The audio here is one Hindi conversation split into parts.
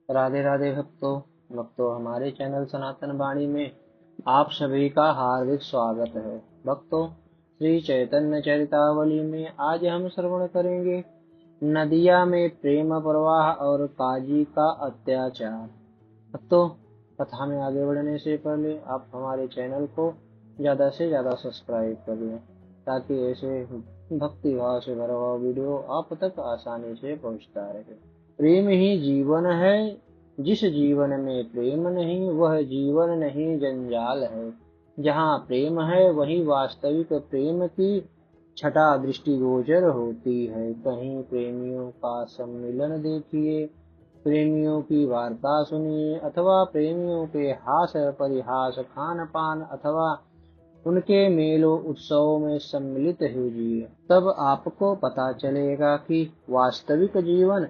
राधे राधे भक्तों हमारे चैनल सनातन वाणी में आप सभी का हार्दिक स्वागत है। भक्तों, श्री चैतन्य चरितावली में आज हम श्रवण करेंगे नदिया में प्रेम प्रवाह और काजी का अत्याचार। भक्तों, कथा में आगे बढ़ने से पहले आप हमारे चैनल को ज़्यादा से ज़्यादा सब्सक्राइब कर लें ताकि ऐसे भक्ति भाव से भरा हुआ वीडियो आप तक आसानी से पहुंचता रहे। प्रेम ही जीवन है, जिस जीवन में प्रेम नहीं वह जीवन नहीं जंजाल है। जहाँ प्रेम है वहीं वास्तविक प्रेम की छटा दृष्टिगोचर होती है। कहीं प्रेमियों का सम्मिलन देखिए, प्रेमियों की वार्ता सुनिए अथवा प्रेमियों के हास परिहास खान पान अथवा उनके मेलों उत्सवों में सम्मिलित होइए, तब आपको पता चलेगा कि वास्तविक जीवन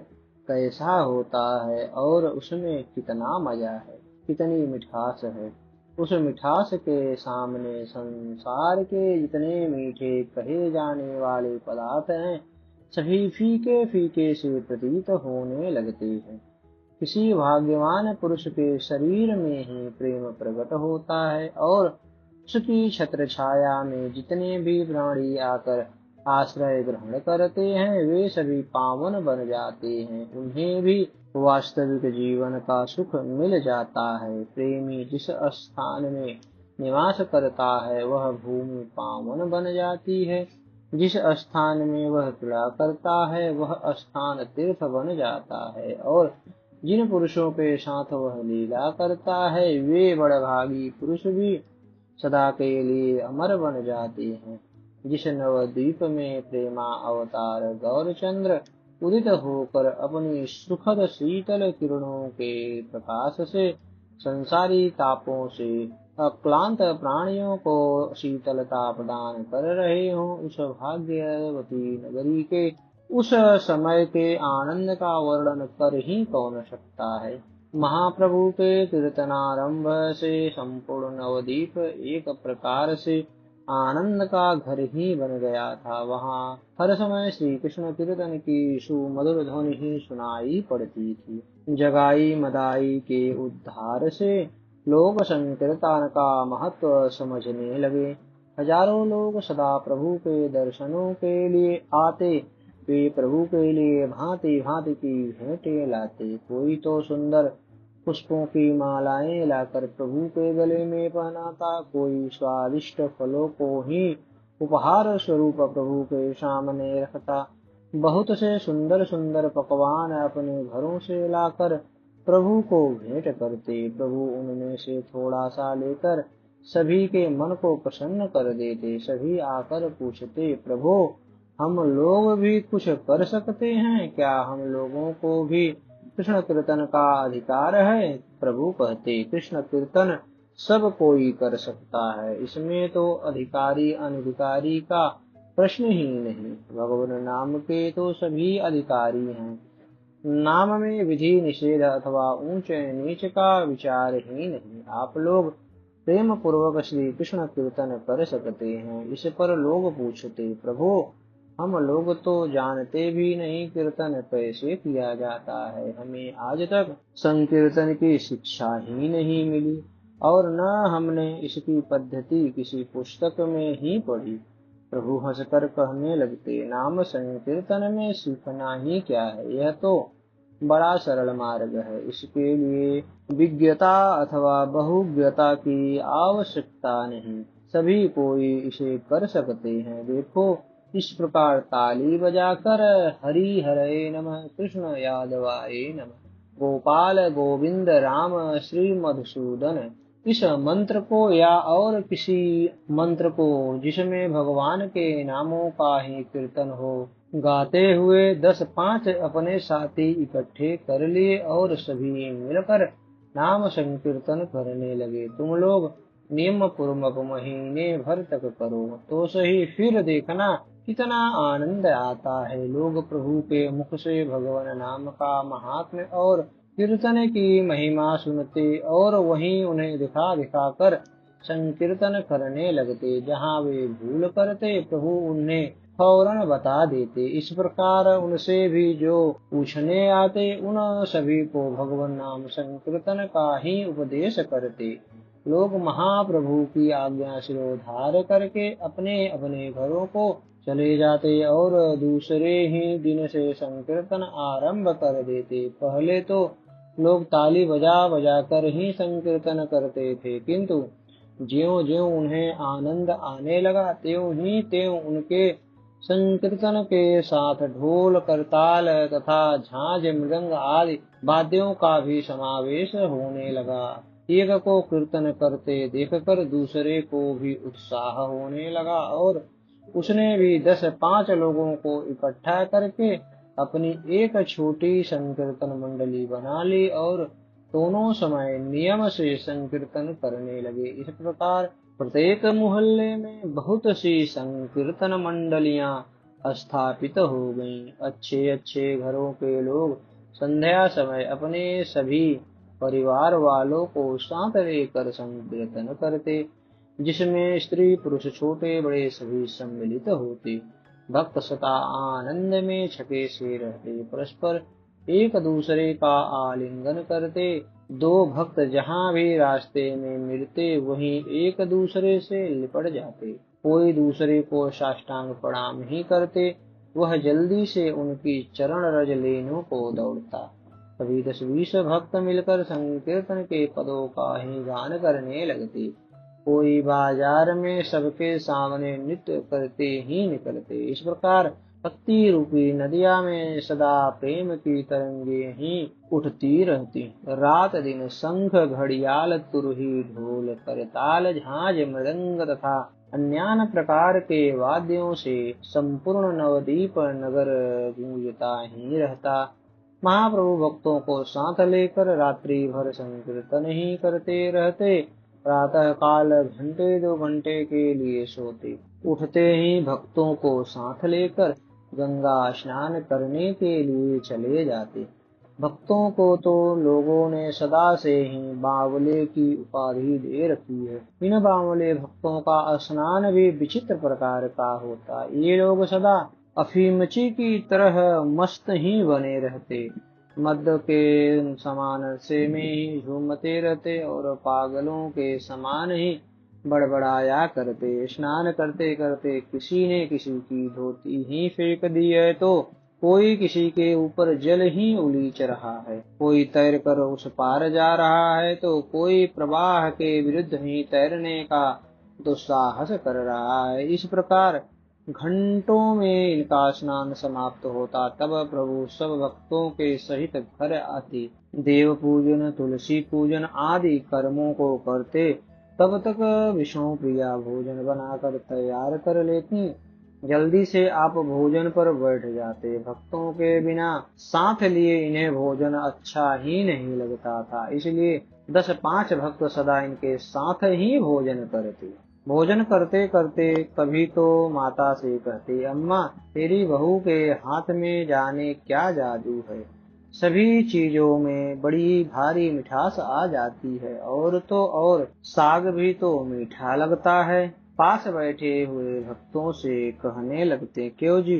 कैसा होता है और उसमें कितना मजा है, कितनी मिठास है। उस मिठास के सामने संसार के जितने मीठे कहे जाने वाले पदार्थ हैं सभी फीके फीके से प्रतीत होने लगते हैं। किसी भाग्यवान पुरुष के शरीर में ही प्रेम प्रकट होता है और उसकी छत्र छाया में जितने भी प्राणी आकर आश्रय ग्रहण करते हैं वे सभी पावन बन जाते हैं। उन्हें भी वास्तविक जीवन का सुख मिल जाता है। प्रेमी जिस स्थान में निवास करता है वह भूमि पावन बन जाती है। जिस स्थान में वह क्रीड़ा करता है वह स्थान तीर्थ बन जाता है और जिन पुरुषों के साथ वह लीला करता है वे बड़भागी पुरुष भी सदा के लिए अमर बन जाते हैं। जिस नवद्वीप में प्रेमा अवतार गौरचंद्र उदित होकर अपनी सुखद शीतल किरणों के प्रकाश से संसारी तापों से अक्लांत प्राणियों को शीतलता प्रदान कर रहे हों, उस भाग्यवती नगरी के उस समय के आनंद का वर्णन कर ही कौन सकता है। महाप्रभु के कीर्तनारंभ से संपूर्ण नवद्वीप एक प्रकार से आनंद का घर ही बन गया था। वहाँ हर समय श्री कृष्ण कीर्तन की सुमधुर ध्वनि ही सुनाई पड़ती थी। जगाई मदाई के उद्धार से लोग संकीर्तन का महत्व समझने लगे। हजारों लोग सदा प्रभु के दर्शनों के लिए आते। वे प्रभु के लिए भांति भांति की भेंटें लाते। कोई तो सुंदर पुष्पों की मालाएं लाकर प्रभु के गले में पहनाता, कोई स्वादिष्ट फलों को ही उपहार स्वरूप प्रभु के सामने रखता। बहुत से सुंदर सुंदर पकवान अपने घरों से लाकर प्रभु को भेंट करते। प्रभु उनमें से थोड़ा सा लेकर सभी के मन को प्रसन्न कर देते। सभी आकर पूछते, प्रभु हम लोग भी कुछ कर सकते हैं क्या? हम लोगों को भी कृष्ण कीर्तन का अधिकार है? प्रभु कहते, कृष्ण कीर्तन सब कोई कर सकता है, इसमें तो अधिकारी अनधिकारी का प्रश्न ही नहीं। भगवान नाम के तो सभी अधिकारी हैं। नाम में विधि निषेध अथवा ऊंच नीच का विचार ही नहीं। आप लोग प्रेम पूर्वक श्री कृष्ण कीर्तन कर सकते हैं। इस पर लोग पूछते, प्रभु हम लोग तो जानते भी नहीं कीर्तन कैसे किया जाता है। हमें आज तक संकीर्तन की शिक्षा ही नहीं मिली और न हमने इसकी पद्धति किसी पुस्तक में ही पढ़ी। प्रभु हंसकर कहने लगते, नाम संकीर्तन में सीखना ही क्या है, यह तो बड़ा सरल मार्ग है। इसके लिए विज्ञता अथवा बहुज्ञता की आवश्यकता नहीं, सभी कोई इसे कर सकते हैं। देखो, इस प्रकार ताली बजाकर हरि हरे नमः, कृष्ण यादवाय नमः, गोपाल गोविंद राम श्री मधुसूदन, इस मंत्र को या और किसी मंत्र को जिसमें भगवान के नामों का ही कीर्तन हो गाते हुए 10-5 अपने साथी इकट्ठे कर लिए और सभी मिलकर नाम संकीर्तन करने लगे। तुम लोग नियम पूर्वक महीने भर तक करो तो सही, फिर देखना कितना आनंद आता है। लोग प्रभु के मुख से भगवान नाम का महात्म्य और कीर्तन की महिमा सुनते और वहीं उन्हें दिखा दिखा कर संकीर्तन करने लगते। जहाँ वे भूल करते प्रभु उन्हें फौरन बता देते। इस प्रकार उनसे भी जो पूछने आते उन सभी को भगवान नाम संकीर्तन का ही उपदेश करते। लोग महाप्रभु की आज्ञा शिरोधार्य करके अपने अपने घरों को चले जाते और दूसरे ही दिन से संकीर्तन आरंभ कर देते। पहले तो लोग ताली बजा बजा कर ही संकीर्तन करते थे, किंतु ज्यों ज्यों उन्हें आनंद आने लगा त्यों ही त्यों उनके संकीर्तन के साथ ढोल करताल तथा झांझ मृदंग आदि वाद्यों का भी समावेश होने लगा। एक को कीर्तन करते देखकर दूसरे को भी उत्साह होने लगा और उसने भी 10-5 लोगों को इकट्ठा करके अपनी एक छोटी संकीर्तन मंडली बना ली और दोनों समय नियम से संकीर्तन करने लगे। इस प्रकार प्रत्येक मोहल्ले में बहुत सी संकीर्तन मंडलियां स्थापित हो गईं। अच्छे अच्छे घरों के लोग संध्या समय अपने सभी परिवार वालों को साथ लेकर संकीर्तन करते, जिसमें स्त्री पुरुष छोटे बड़े सभी सम्मिलित होते। भक्त सदा आनंद में छके से रहते, परस्पर एक दूसरे का आलिंगन करते। दो भक्त जहाँ भी रास्ते में मिलते वहीं एक दूसरे से लिपट जाते। कोई दूसरे को साष्टांग प्रणाम ही करते, वह जल्दी से उनकी चरण रज लेनों को दौड़ता। कभी 10-20 भक्त मिलकर संकीर्तन के पदों का ही गान करने लगते। कोई बाजार में सबके सामने नृत्य करते ही निकलते। इस प्रकार भक्ति रूपी नदिया में सदा प्रेम की तरंगे ही उठती रहती। रात दिन शंख घड़ियाल तुरही ढोल करताल झांझ मृदंग तथा अन्यान्य प्रकार के वाद्यों से संपूर्ण नवद्वीप नगर गूंजता ही रहता। महाप्रभु भक्तों को साथ लेकर रात्रि भर संकीर्तन ही करते रहते। प्रातः काल घंटे 2 घंटे के लिए सोते, उठते ही भक्तों को साथ लेकर गंगा स्नान करने के लिए चले जाते। भक्तों को तो लोगों ने सदा से ही बावले की उपाधि दे रखी है। इन बावले भक्तों का स्नान भी विचित्र प्रकार का होता। ये लोग सदा अफीमची की तरह मस्त ही बने रहते, मद के समान नशे में ही झूमते रहते और पागलों के समान ही बड़बड़ाया करते। स्नान करते करते किसी ने किसी की धोती ही फेंक दी है तो कोई किसी के ऊपर जल ही उलीच रहा है, कोई तैर कर उस पार जा रहा है तो कोई प्रवाह के विरुद्ध ही तैरने का दुस्साहस कर रहा है। इस प्रकार घंटों में इनका स्नान समाप्त होता। तब प्रभु सब भक्तों के सहित घर आते, देव पूजन तुलसी पूजन आदि कर्मों को करते। तब तक विष्णु प्रिया भोजन बनाकर तैयार कर लेती। जल्दी से आप भोजन पर बैठ जाते। भक्तों के बिना साथ लिए इन्हें भोजन अच्छा ही नहीं लगता था, इसलिए 10-5 भक्त सदा इनके साथ ही भोजन करते। भोजन करते करते कभी तो माता से कहते, अम्मा तेरी बहू के हाथ में जाने क्या जादू है, सभी चीजों में बड़ी भारी मिठास आ जाती है, और तो और साग भी तो मीठा लगता है। पास बैठे हुए भक्तों से कहने लगते, क्यों जी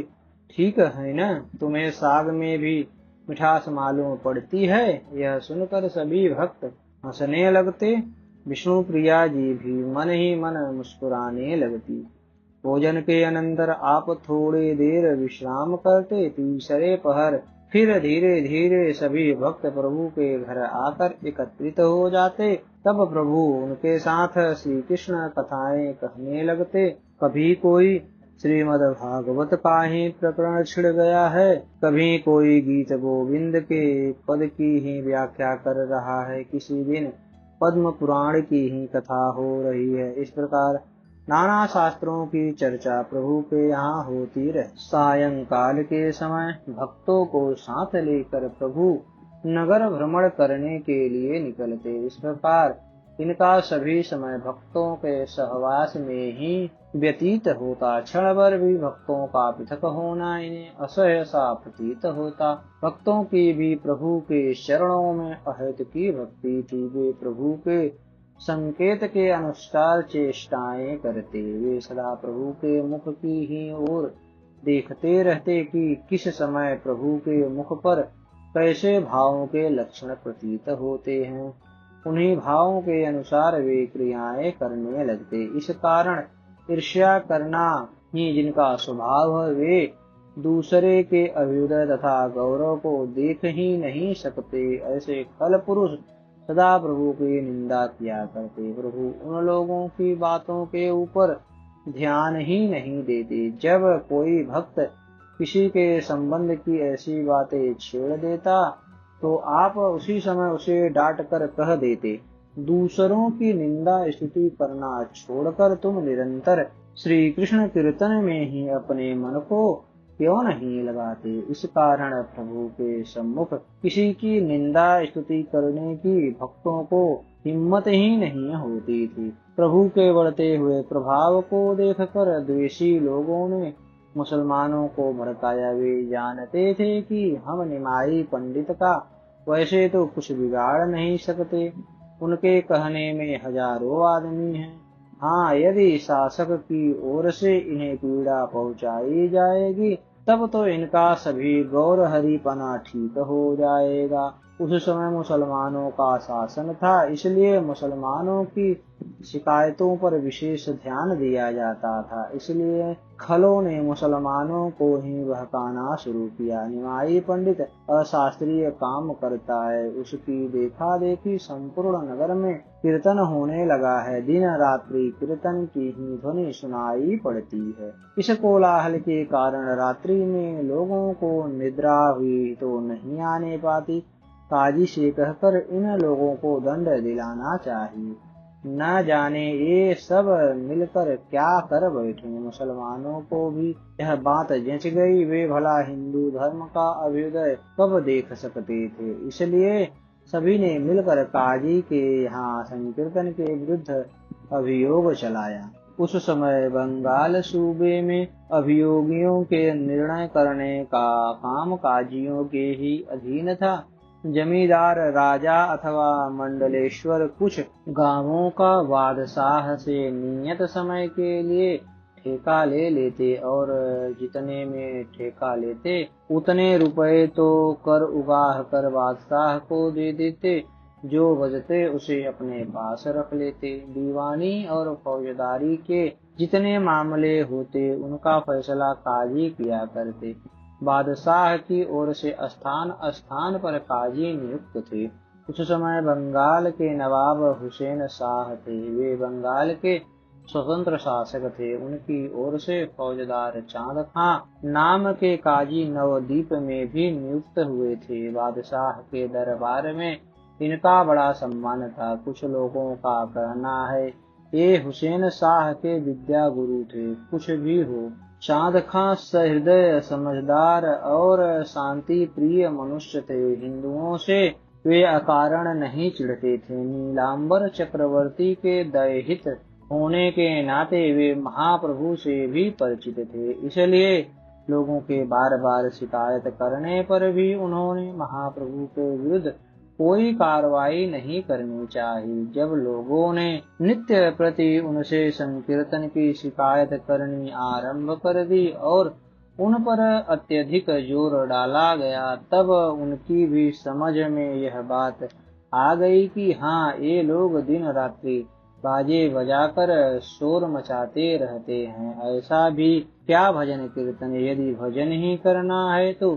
ठीक है न, तुम्हें साग में भी मिठास मालूम पड़ती है। यह सुनकर सभी भक्त हंसने लगते। विष्णु प्रिया जी भी मन ही मन मुस्कुराने लगती। भोजन के अनंतर आप थोड़ी देर विश्राम करते। तीसरे पहर फिर धीरे धीरे सभी भक्त प्रभु के घर आकर एकत्रित हो जाते। तब प्रभु उनके साथ श्री कृष्ण कथाएं कहने लगते। कभी कोई श्रीमद् भागवत का ही प्रकरण छिड़ गया है, कभी कोई गीत गोविंद के पद की ही व्याख्या कर रहा है, किसी दिन पद्म पुराण की ही कथा हो रही है। इस प्रकार नाना शास्त्रों की चर्चा प्रभु के यहाँ होती रहे। सायंकाल के समय भक्तों को साथ लेकर प्रभु नगर भ्रमण करने के लिए निकलते। इस प्रकार इनका सभी समय भक्तों के सहवास में ही व्यतीत होता। क्षण भर भी भक्तों का पृथक होना इन्हें असह्य सा प्रतीत होता। भक्तों की भी प्रभु के चरणों में अहैत की भक्ति थी। वे प्रभु के संकेत के अनुसार चेष्टाएं करते। वे सदा प्रभु के मुख की ही ओर देखते रहते कि किस समय प्रभु के मुख पर कैसे भावों के लक्षण प्रतीत होते हैं। उन्हीं भावों के अनुसार वे क्रियाएं करने लगते। इस कारण ईर्ष्या करना ही जिनका स्वभाव है, वे दूसरे के अभ्युदय तथा गौरव को देख ही नहीं सकते। ऐसे खल पुरुष सदा प्रभु की निंदा किया करते। प्रभु उन लोगों की बातों के ऊपर ध्यान ही नहीं देते। जब कोई भक्त किसी के संबंध की ऐसी बातें छेड़ देता तो आप उसी समय उसे डांट कर कह देते, दूसरों की निंदा स्तुति करना छोड़कर तुम निरंतर श्री कृष्ण कीर्तन में ही अपने मन को क्यों नहीं लगाते। इस कारण प्रभु के सम्मुख किसी की निंदा स्तुति करने की भक्तों को हिम्मत ही नहीं होती थी। प्रभु के बढ़ते हुए प्रभाव को देखकर द्वेषी लोगों ने मुसलमानों को भड़काया। वे जानते थे कि हम निमाई पंडित का वैसे तो कुछ बिगाड़ नहीं सकते, उनके कहने में हजारों आदमी हैं। हाँ, यदि शासक की ओर से इन्हें पीड़ा पहुंचाई जाएगी तब तो इनका सभी गौर हरिपना ठीक हो जाएगा। उस समय मुसलमानों का शासन था, इसलिए मुसलमानों की शिकायतों पर विशेष ध्यान दिया जाता था। इसलिए खलों ने मुसलमानों को ही बहकाना शुरू किया। निमाई पंडित अशास्त्रीय काम करता है, उसकी देखा देखी संपूर्ण नगर में कीर्तन होने लगा है। दिन रात्रि कीर्तन की ही ध्वनि सुनाई पड़ती है। इस कोलाहल के कारण रात्रि में लोगों को निद्रा भी तो नहीं आने पाती। काजी से कहकर इन लोगों को दंड दिलाना चाहिए। न जाने ये सब मिलकर क्या कर बैठे। मुसलमानों को भी यह बात जच गई, वे भला हिंदू धर्म का अभ्युदय कब देख सकते थे। इसलिए सभी ने मिलकर काजी के यहाँ संकीर्तन के विरुद्ध अभियोग चलाया। उस समय बंगाल सूबे में अभियोगियों के निर्णय करने का काम काजियों के ही अधीन था। जमींदार, राजा अथवा मंडलेश्वर कुछ गांवों का बादशाह से नियत समय के लिए ठेका ले लेते और जितने में ठेका लेते उतने रुपए तो कर उगाह कर बादशाह को दे देते, जो बचते उसे अपने पास रख लेते। दीवानी और फौजदारी के जितने मामले होते उनका फैसला काजी किया करते। बादशाह की ओर से स्थान स्थान पर काजी नियुक्त थे। उस समय बंगाल के नवाब हुसैन शाह थे। वे बंगाल के स्वतंत्र शासक थे। उनकी ओर से फौजदार चांद खां नाम के काजी नवद्वीप में भी नियुक्त हुए थे। बादशाह के दरबार में इनका बड़ा सम्मान था। कुछ लोगों का कहना है ये हुसैन शाह के विद्या गुरु थे। कुछ भी हो, चांद खां सहृदय, समझदार और शांति प्रिय मनुष्य थे। हिंदुओं से वे अकारण नहीं चिढ़ते थे। नीलांबर चक्रवर्ती के दयहित होने के नाते वे महाप्रभु से भी परिचित थे। इसलिए लोगों के बार बार शिकायत करने पर भी उन्होंने महाप्रभु के विरुद्ध कोई कार्रवाई नहीं करनी चाहिए। जब लोगों ने नित्य प्रति उनसे संकीर्तन की शिकायत करनी आरंभ कर दी और उन पर अत्यधिक जोर डाला गया, तब उनकी भी समझ में यह बात आ गई कि हाँ, ये लोग दिन रात्रि बाजे बजाकर शोर मचाते रहते हैं। ऐसा भी क्या भजन कीर्तन, यदि भजन ही करना है तो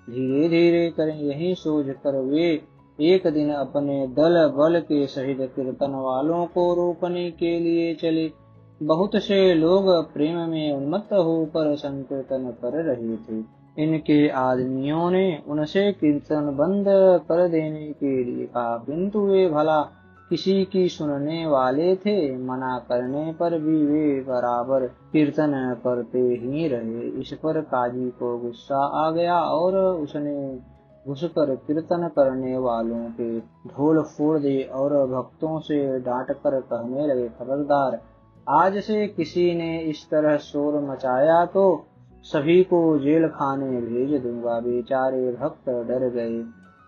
धीरे धीरे करें। यही सोचकर वे एक दिन अपने दल बल के सहित कीर्तन वालों को रोकने के लिए चले। बहुत से लोग प्रेम में उन्मत्त होकर संकीर्तन कर रहे थे। इनके आदमियों ने उनसे कीर्तन बंद कर देने के लिए कहा, किंतु वे भला किसी की सुनने वाले थे। मना करने पर भी वे बराबर कीर्तन करते ही रहे। इस पर काजी को गुस्सा आ गया और उसने घुसकर कीर्तन करने वालों के ढोल फोड़ दिए और भक्तों से डांट कर कहने लगे, खबरदार, आज से किसी ने इस तरह शोर मचाया तो सभी को जेल खाने भेज दूंगा। बेचारे भक्त डर गए,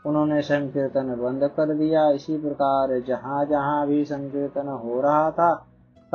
उन्होंने संकीर्तन बंद कर दिया। इसी प्रकार जहाँ जहाँ भी संकीर्तन हो रहा था,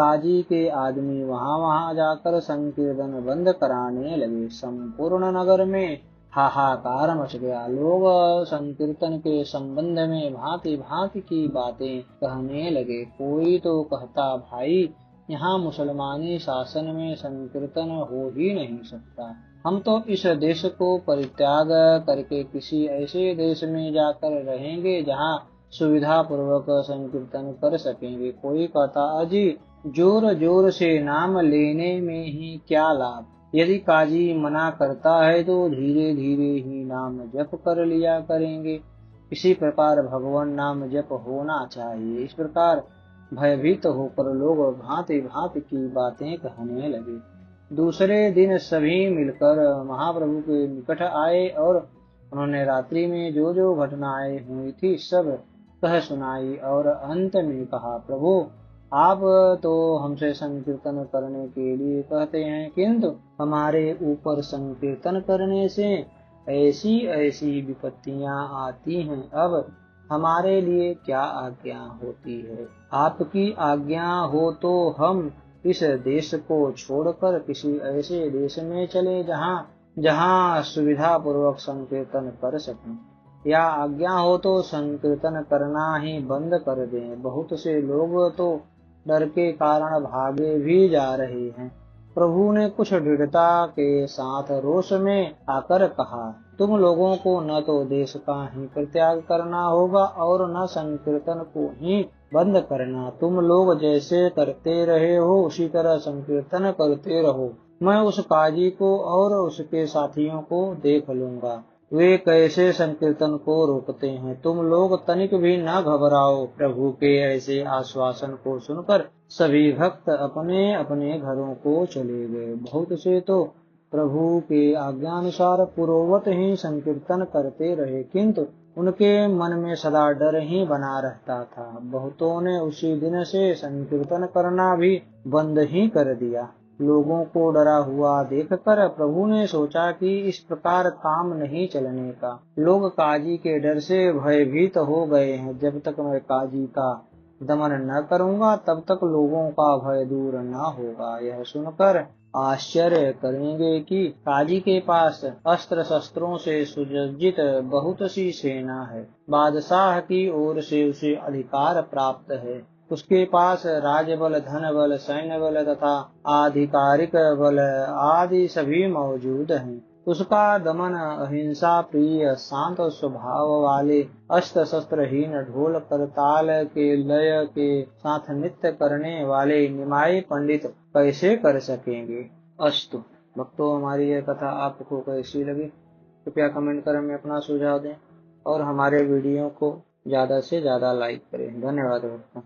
काजी के आदमी वहां जाकर संकीर्तन बंद कराने लगे। संपूर्ण नगर में हाहाकार मच गया। लोग संकीर्तन के संबंध में भांति भांति की बातें कहने लगे। कोई तो कहता, भाई यहाँ मुसलमानी शासन में संकीर्तन हो ही नहीं सकता। हम तो इस देश को परित्याग करके किसी ऐसे देश में जाकर रहेंगे जहाँ सुविधा पूर्वक संकीर्तन कर सकेंगे। कोई कहता, अजी जोर जोर से नाम लेने में ही क्या लाभ। यदि काजी मना करता है तो धीरे धीरे ही नाम जप कर लिया करेंगे। इसी प्रकार भगवान नाम जप होना चाहिए। इस प्रकार भयभीत होकर लोग भांति भांति की बातें कहने लगे। दूसरे दिन सभी मिलकर महाप्रभु के निकट आए और उन्होंने रात्रि में जो जो घटनाएं हुई थी सब कह सुनाई और अंत में कहा, प्रभु आप तो हमसे संकीर्तन करने के लिए कहते हैं, किंतु हमारे ऊपर संकीर्तन करने से ऐसी ऐसी विपत्तियां आती हैं। अब हमारे लिए क्या आज्ञा होती है। आपकी आज्ञा हो तो हम इस देश को छोड़कर किसी ऐसे देश में चले जहाँ सुविधा पूर्वक संकीर्तन कर सकें, या आज्ञा हो तो संकीर्तन करना ही बंद कर दें। बहुत से लोग तो डर के कारण भागे भी जा रहे हैं। प्रभु ने कुछ दृढ़ता के साथ रोष में आकर कहा, तुम लोगों को न तो देश का ही परित्याग करना होगा और न संकीर्तन को ही बंद करना। तुम लोग जैसे करते रहे हो उसी तरह संकीर्तन करते रहो। मैं उस काजी को और उसके साथियों को देख लूंगा, वे कैसे संकीर्तन को रोकते हैं। तुम लोग तनिक भी न घबराओ। प्रभु के ऐसे आश्वासन को सुनकर सभी भक्त अपने अपने घरों को चले गए। बहुत से तो प्रभु के आज्ञानुसार पूर्ववत ही संकीर्तन करते रहे, किंतु उनके मन में सदा डर ही बना रहता था। बहुतों ने उसी दिन से संकीर्तन करना भी बंद ही कर दिया। लोगों को डरा हुआ देखकर प्रभु ने सोचा कि इस प्रकार काम नहीं चलने का। लोग काजी के डर से भयभीत हो गए हैं। जब तक मैं काजी का दमन न करूंगा तब तक लोगों का भय दूर न होगा। यह सुनकर आश्चर्य करेंगे कि काजी के पास अस्त्र शस्त्रों से सुसज्जित बहुत सी सेना है। बादशाह की ओर से उसे अधिकार प्राप्त है। उसके पास राजबल, धन बल, सैन्य बल तथा आधिकारिक बल आदि सभी मौजूद हैं। उसका दमन अहिंसा प्रिय शांत स्वभाव वाले अस्त्र शस्त्रहीन ढोल करताल के लय के साथ नृत्य करने वाले निमाई पंडित कैसे कर सकेंगे। अस्तु भक्तों, हमारी यह कथा आपको कैसी लगी कृपया कमेंट कर हमें अपना सुझाव दें और हमारे वीडियो को ज्यादा से ज्यादा लाइक करें। धन्यवाद भक्तों।